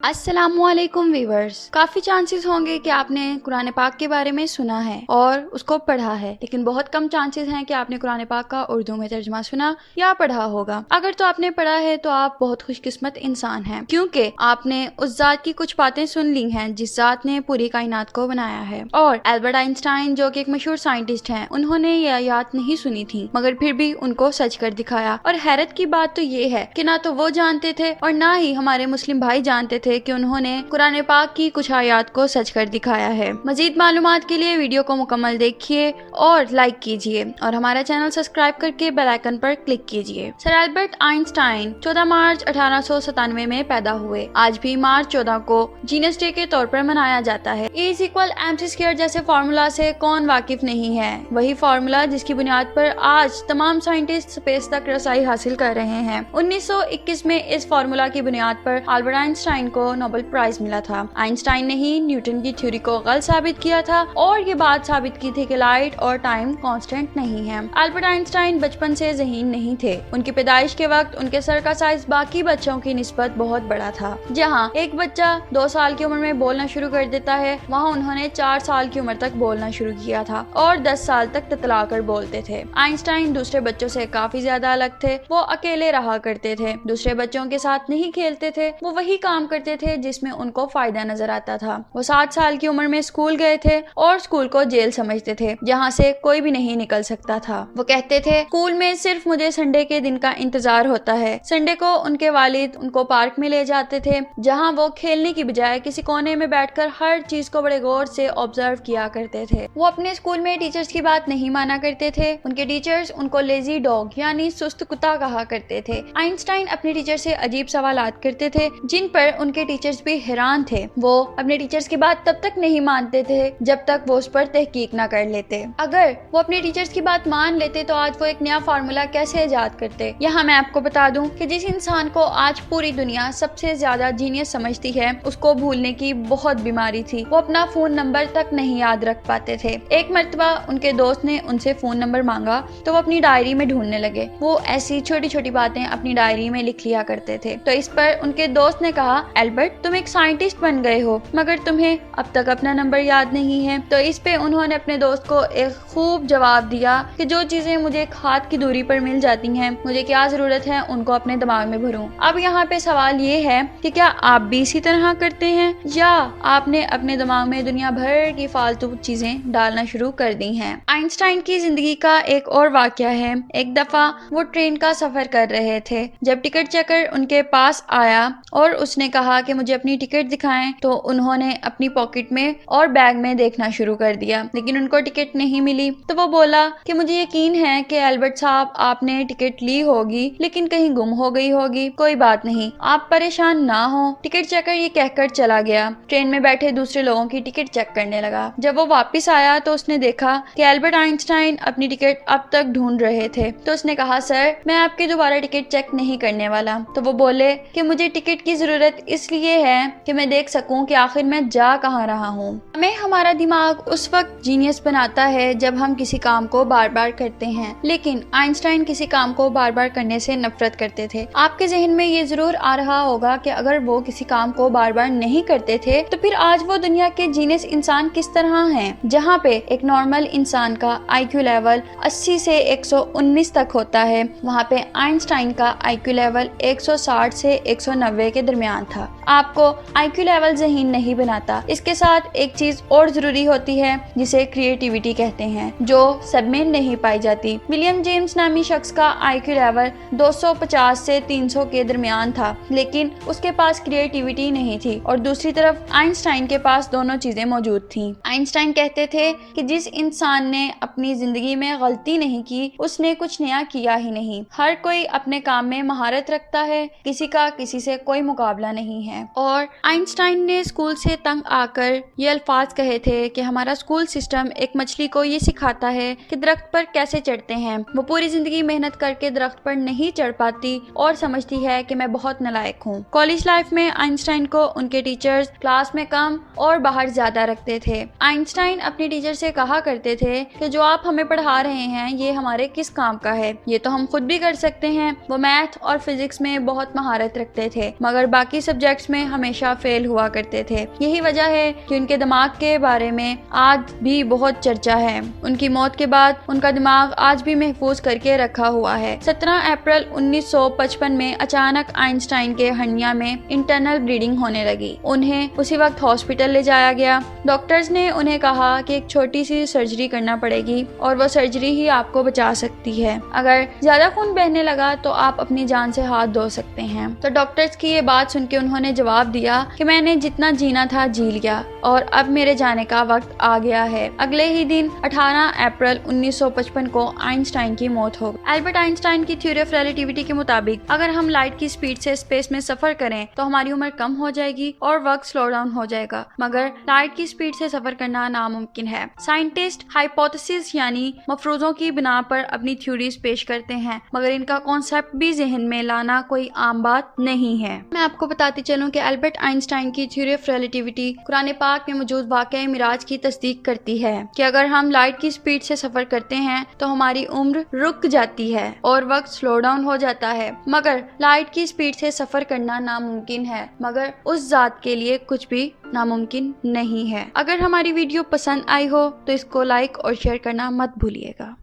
अस्सलामुअलैकुम वीवर्स। काफ़ी चांसेस होंगे कि आपने कुरान पाक के बारे में सुना है और उसको पढ़ा है, लेकिन बहुत कम चांसेस हैं कि आपने कुरान पाक का उर्दू में तर्जुमा सुना या पढ़ा होगा। अगर तो आपने पढ़ा है तो आप बहुत खुशकिस्मत इंसान हैं, क्योंकि आपने उस ज़ात की कुछ बातें सुन ली हैं जिस ज़ात ने पूरी कायनात को बनाया है। और एल्बर्ट आइंस्टाइन, जो कि एक मशहूर साइंटिस्ट हैं, उन्होंने ये आयात नहीं सुनी थी, मगर फिर भी उनको सच कर दिखाया। और हैरत की बात तो ये है कि ना तो वो जानते थे और ना ही हमारे मुस्लिम भाई जानते थे कि उन्होंने कुरान पाक की कुछ आयात को सच कर दिखाया है। मजीद मालूमात के लिए वीडियो को मुकम्मल देखिए और लाइक कीजिए और हमारा चैनल सब्सक्राइब करके बेल आइकन पर क्लिक कीजिए। सर एल्बर्ट आइंस्टाइन 14 मार्च 1897 में पैदा हुए। आज भी मार्च 14 को जीनियस डे के तौर पर मनाया जाता है। E=mc² जैसे फार्मूला से कौन वाकिफ नहीं है? वही फार्मूला जिसकी बुनियाद पर आज तमाम साइंटिस्ट स्पेस तक रसाई हासिल कर रहे हैं। 1921 में इस फार्मूला की बुनियाद पर एल्बर्ट आइंस्टाइन को नोबेल प्राइज मिला था। आइंस्टाइन ने ही न्यूटन की थ्योरी को गलत साबित किया था और ये बात साबित की थी कि लाइट और टाइम कांस्टेंट नहीं है। एल्बर्ट आइंस्टाइन बचपन से ज़हीन नहीं थे। उनकी पैदाइश के वक्त उनके सर का साइज बाकी बच्चों की निस्बत बहुत बड़ा था। जहाँ एक बच्चा 2 साल की उम्र में बोलना शुरू कर देता है, वहाँ उन्होंने 4 साल की उम्र तक बोलना शुरू किया था और 10 साल तक ततला कर बोलते थे। आइंस्टाइन दूसरे बच्चों से काफी ज्यादा अलग थे। वो अकेले रहा करते थे, दूसरे बच्चों के साथ नहीं खेलते थे, वो वही काम करते थे जिसमें उनको फायदा नजर आता था। वो 7 साल की उम्र में स्कूल गए थे और स्कूल को जेल समझते थे, जहाँ से कोई भी नहीं निकल सकता था। वो कहते थे, स्कूल में सिर्फ मुझे संडे के दिन का इंतजार होता है। संडे को उनके वालिद उनको पार्क में ले जाते थे, जहाँ वो खेलने की बजाय किसी कोने में बैठकर हर चीज को बड़े गौर से ऑब्जर्व किया करते थे। वो अपने स्कूल में टीचर्स की बात नहीं माना करते थे। उनके टीचर्स उनको लेजी डॉग यानी सुस्त कुत्ता कहा करते थे। आइंस्टाइन अपने टीचर से अजीब सवालात करते थे जिन पर उनके टीचर्स भी हैरान थे। वो अपने टीचर्स की बात तब तक नहीं मानते थे जब तक वो उस पर तहकीक ना कर लेते। अगर वो अपने टीचर्स की बात मान लेते तो आज वो एक नया फार्मूला कैसे इजाद करते। यहाँ मैं आपको बता दूं कि जिस इंसान को आज पूरी दुनिया सबसे ज्यादा जीनियस समझती है, उसको भूलने की बहुत बीमारी थी। वो अपना फोन नंबर तक नहीं याद रख पाते थे। एक मर्तबा उनके दोस्त ने उनसे फोन नंबर मांगा तो वो अपनी डायरी में ढूंढने लगे। वो ऐसी छोटी छोटी बातें अपनी डायरी में लिख लिया करते थे। तो इस पर उनके दोस्त ने कहा, एल्बर्ट, तुम एक साइंटिस्ट बन गए हो, मगर तुम्हें अब तक अपना नंबर याद नहीं है। तो इस पे उन्होंने अपने दोस्त को एक खूब जवाब दिया कि जो चीजें मुझे एक हाथ की दूरी पर मिल जाती हैं, मुझे क्या जरूरत है उनको अपने दिमाग में भरूं। अब यहाँ पे सवाल ये है कि क्या आप भी इसी तरह करते हैं या आपने अपने दिमाग में दुनिया भर की फालतू चीजें डालना शुरू कर दी हैं। आइंस्टाइन की जिंदगी का एक और वाकया है। एक दफा वो ट्रेन का सफर कर रहे थे जब टिकट चेकर उनके पास आया और उसने कहा कि मुझे अपनी टिकट दिखाएं, तो उन्होंने अपनी पॉकेट में और बैग में देखना शुरू कर दिया, लेकिन उनको टिकट नहीं मिली। तो वो बोला कि मुझे यकीन है कि एल्बर्ट साहब, आपने टिकट ली होगी लेकिन कहीं गुम हो गई होगी। कोई बात नहीं, आप परेशान ना हो। टिकट चेकर ये कहकर चला गया। ट्रेन में बैठे दूसरे लोगों की टिकट चेक करने लगा। जब वो वापस आया तो उसने देखा कि एल्बर्ट आइंस्टाइन अपनी टिकट अब तक ढूंढ रहे थे। तो उसने कहा, सर, मैं आपकी दोबारा टिकट चेक नहीं करने वाला। तो वो बोले कि मुझे टिकट की जरूरत इसलिए है कि मैं देख सकूं कि आखिर मैं जा कहां रहा हूं। हमें हमारा दिमाग उस वक्त जीनियस बनाता है जब हम किसी काम को बार बार करते हैं, लेकिन आइंस्टाइन किसी काम को बार बार करने से नफरत करते थे। आपके जहन में ये जरूर आ रहा होगा कि अगर वो किसी काम को बार बार नहीं करते थे तो फिर आज वो दुनिया के जीनियस इंसान किस तरह हैं। जहाँ पे एक नॉर्मल इंसान का IQ लेवल 80 से 119 तक होता है, वहाँ पे आइंस्टाइन का IQ लेवल 160 से 190 के दरमियान था। आपको IQ लेवल ज़हीन नहीं बनाता। इसके साथ एक चीज और जरूरी होती है जिसे क्रिएटिविटी कहते हैं, जो सब में नहीं पाई जाती। विलियम जेम्स नामी शख्स का IQ लेवल 250 से 300 के दरमियान था, लेकिन उसके पास क्रिएटिविटी नहीं थी। और दूसरी तरफ आइंस्टाइन के पास दोनों चीजें मौजूद थी। आइंस्टाइन कहते थे कि जिस इंसान ने अपनी जिंदगी में गलती नहीं की, उसने कुछ नया किया ही नहीं। हर कोई अपने काम में महारत रखता है, किसी का किसी से कोई मुकाबला नहीं है। और आइंस्टाइन ने स्कूल से तंग आकर ये अल्फाज कहे थे कि हमारा स्कूल सिस्टम एक मछली को ये सिखाता है कि दरख्त पर कैसे चढ़ते हैं। वो पूरी जिंदगी मेहनत करके दरख्त पर नहीं चढ़ पाती और समझती है कि मैं बहुत नालायक हूँ। कॉलेज लाइफ में आइंस्टाइन को उनके टीचर्स क्लास में कम और बाहर ज्यादा रखते थे। आइंस्टाइन अपने टीचर से कहा करते थे कि जो आप हमें पढ़ा रहे हैं ये हमारे किस काम का है, ये तो हम खुद भी कर सकते हैं। वो मैथ और फिजिक्स में बहुत महारत रखते थे, मगर बाकी सब्जेक्ट्स टेस्ट में हमेशा फेल हुआ करते थे। यही वजह है कि उनके दिमाग के बारे में आज भी बहुत चर्चा है। उनकी मौत के बाद उनका दिमाग आज भी महफूज करके रखा हुआ है। 17 अप्रैल 1955 में अचानक आइंस्टाइन के हर्निया में इंटरनल ब्लीडिंग होने लगी। उन्हें उसी वक्त हॉस्पिटल ले जाया गया। डॉक्टर्स ने उन्हें कहा कि एक छोटी सी सर्जरी करना पड़ेगी और वो सर्जरी ही आपको बचा सकती है। अगर ज्यादा खून बहने लगा तो आप अपनी जान से हाथ धो सकते हैं। तो डॉक्टर्स की ये बात सुन के उन्होंने जवाब दिया कि मैंने जितना जीना था जी लिया और अब मेरे जाने का वक्त आ गया है। अगले ही दिन 18 अप्रैल 1955 को आइंस्टाइन की मौत हो गई। एल्बर्ट आइंस्टाइन की थ्योरी ऑफ रिलेटिविटी के मुताबिक अगर हम लाइट की स्पीड से स्पेस में सफर करें तो हमारी उम्र कम हो जाएगी और वक्त स्लो डाउन हो जाएगा, मगर लाइट की स्पीड से सफर करना नामुमकिन है। साइंटिस्ट हाइपोथेसिस यानी मफरूजों की बिना पर अपनी थ्योरीज पेश करते हैं, मगर इनका कॉन्सेप्ट भी जहन में लाना कोई आम बात नहीं है। मैं आपको बताती चलूं कि एल्बर्ट आइंस्टाइन की थ्योरी ऑफ रिलेटिविटी कुरान पाक में मौजूद वाक़या मिराज की तस्दीक करती है कि अगर हम लाइट की स्पीड से सफर करते हैं तो हमारी उम्र रुक जाती है और वक्त स्लो डाउन हो जाता है, मगर लाइट की स्पीड से सफर करना नामुमकिन है, मगर उस जात के लिए कुछ भी नामुमकिन नहीं है। अगर हमारी वीडियो पसंद आई हो तो इसको लाइक और शेयर करना मत भूलिएगा।